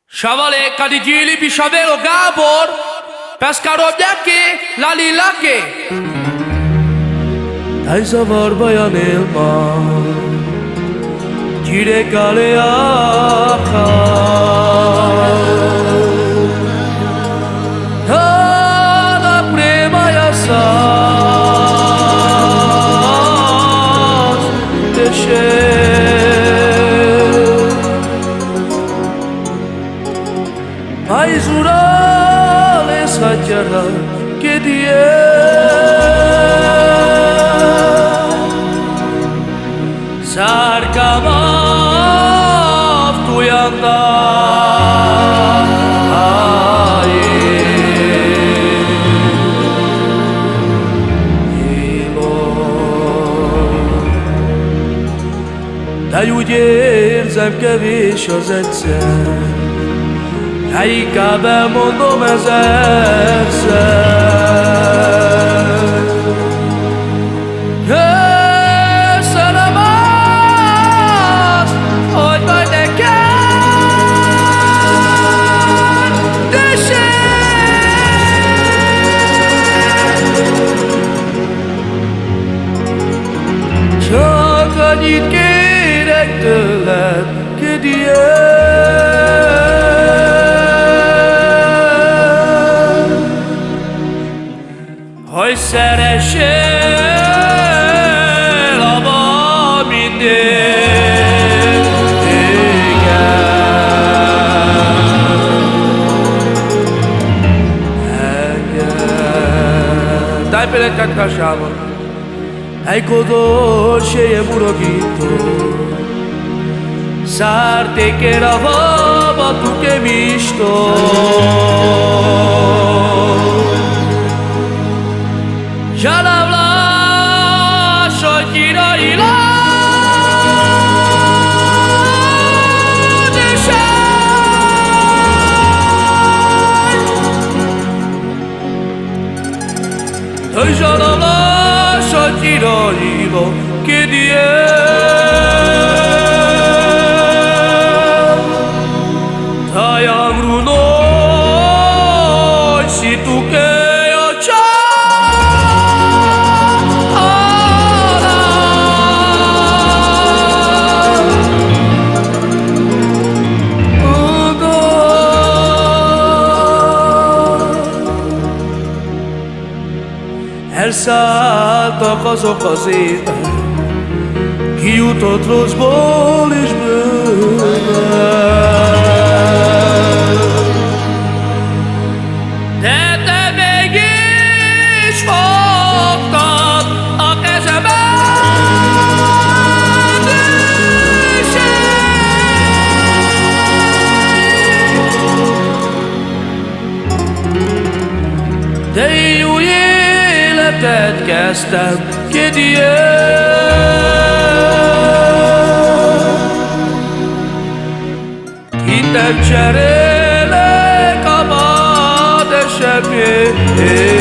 Savale Cadigili Pisavelo Gábor, Pescarodjaki, Lali Laki. Daj zavarba Janél ma, Gyürekale Áha. Hála prémaja száz, Paizurale satyara kediye Sarkamav tuyanda De úgy érzem, kevés az egyszer, de inkább elmondom ezerszer. Köszönöm azt, hogy vagy nekem, de csak annyit kérek tőled, Kediye, hogy szeressél abba mindig engem. Daj példákat kasában, egy conosce burogito, Sarte che eravamo tu che visto. Ya la hablas, soy gira y la ya la hablas, soy gira y la que Tayang runoi si tu que Elszálltak azok az évek, kijutott rosszból és bőven. De te mégis fogtad a kezemet, de én új életet kezdtem, Kediye. Hitet cserélek a vad eseményért.